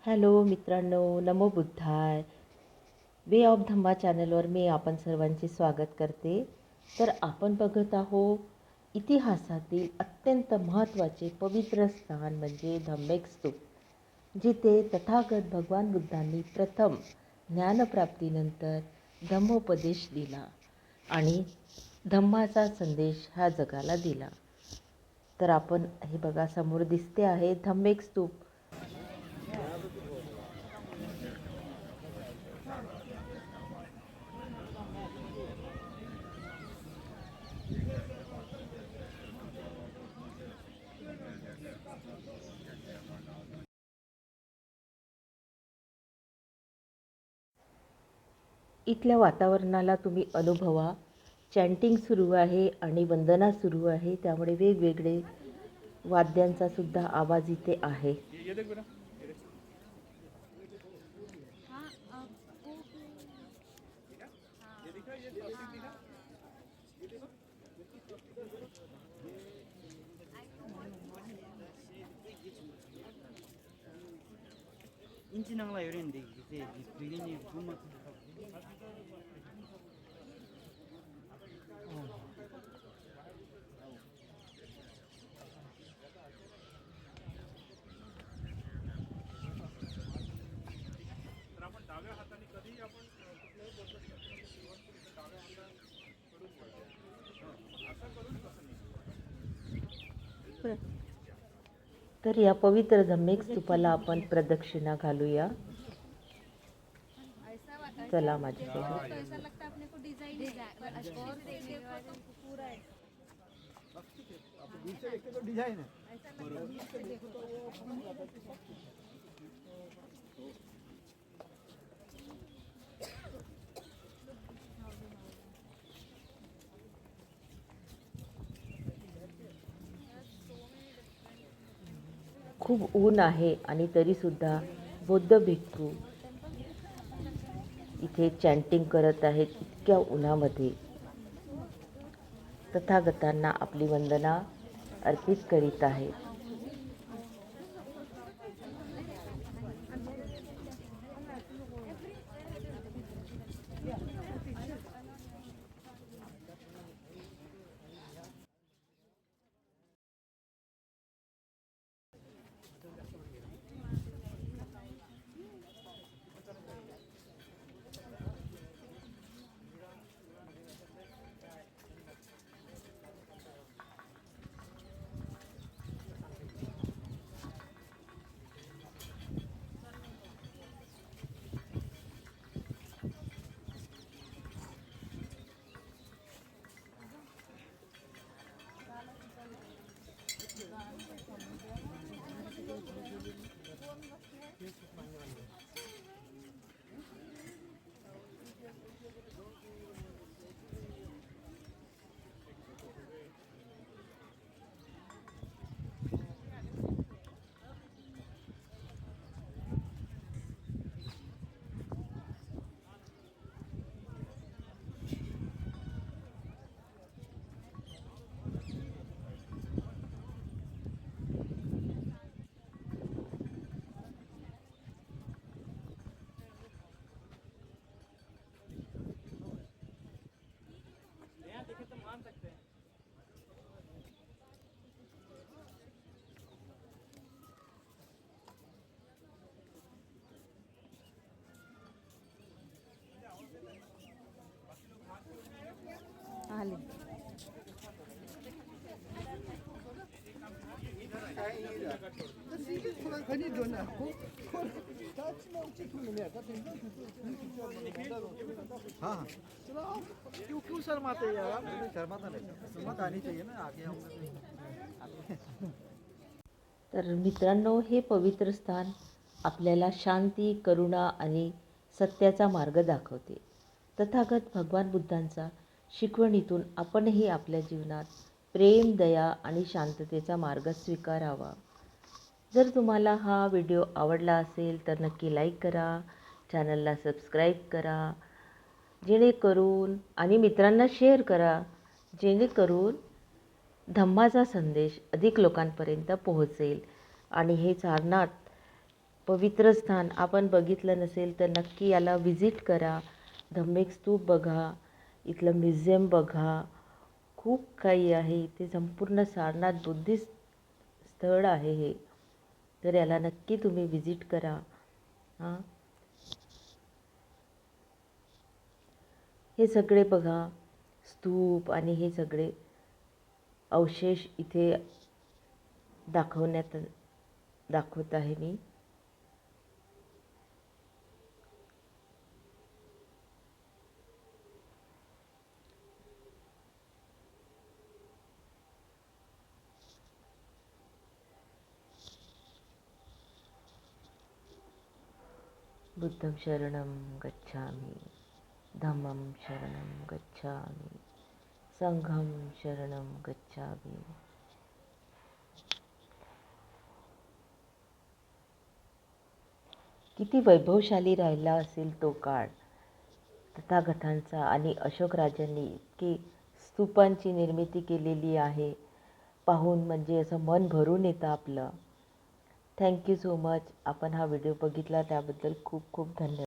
Hello मित्रांनो, नमो बुद्धाय. Way of धम्मा चॅनलवर मी आपण सर्वांचे स्वागत करते. तर आपण बघत आहोत इतिहासातील अत्यंत महत्त्वाचे पवित्र स्थान म्हणजे धम्मेक स्तूप, जिथे तथागत भगवान बुद्धांनी प्रथम ज्ञानप्राप्तीनंतर धम्मोपदेश दिला आणि धम्माचा संदेश ह्या जगाला दिला. तर आपण हे बघा, समोर दिसते आहे धम्मेक स्तूप. इथल्या वातावरणाला तुम्ही अनुभवा. चॅन्टिंग सुरू आहे आणि वंदना सुरू आहे, त्यामुळे वेगवेगळे वाद्यांचा सुद्धा आवाज इथे आहे. 인지능라 요리인데 이제 비린이 분만 तर या पवित्र धम्मेक स्तूपाला आपण प्रदक्षिणा घालूया. चला माझ्यासोबत. ऐसा लगता है अपने को डिजाइन और देखिए तो पूरा है। दूसरे एक तो डिजाइन है ऐसा लगता है नीचे देखो तो वो खूप ऊन आहे आणि तरीसुद्धा बौद्ध भिक्खू इथे चॅन्टिंग करत आहेत इतक्या उन्हामध्ये. तथागतांना आपली वंदना अर्पित करीत आहेत. हाँ क्यों शर्माते यार आप? मुझे शर्माता नहीं, हिम्मत आनी चाहिए ना आगे आऊंगा। तर मित्रांनो, हे पवित्र स्थान आपल्याला शांती, करुणा आणि सत्याचा मार्ग दाखवते. तथागत भगवान बुद्धांचा शिकवणीतून आपणही आपल्या जीवनात प्रेम, दया आणि शांततेचा मार्ग स्वीकारावा. जर तुम्हाला हा व्हिडिओ आवडला असेल तर नक्की लाईक करा, चॅनलला सबस्क्राईब करा, जेणेकरून आणि मित्रांना शेअर करा, जेणेकरून धम्माचा संदेश अधिक लोकांपर्यंत पोहोचेल आणि हे सारनाथ पवित्र स्थान आपण बघितलं नसेल तर नक्की याला व्हिजिट करा. धम्मिक स्तूप बघा, इथलं म्युझियम बघा. खूप काही आहे इथे. संपूर्ण सारनाथ बुद्धिस्ट स्थळ आहे हे. तर याला नक्की तुम्ही व्हिजिट करा. हां, हे सगळे बघा स्तूप आणि हे सगळे अवशेष इथे दाखवत आहे मी. बुद्धं शरणं गच्छामि, धम्मं शरणं गच्छामि, संघं शरणं गच्छामि. किती वैभवशाली राहिला असेल तो काळ तथागतांचा. आणि अशोक राजांनी इतकी स्तूपांची निर्मिती केलेली आहे, पाहून म्हणजे असं मन भरून येतं आपलं. Thank you so much. आपण हा व्हिडिओ बघितला त्याबद्दल खूप खूप धन्यवाद.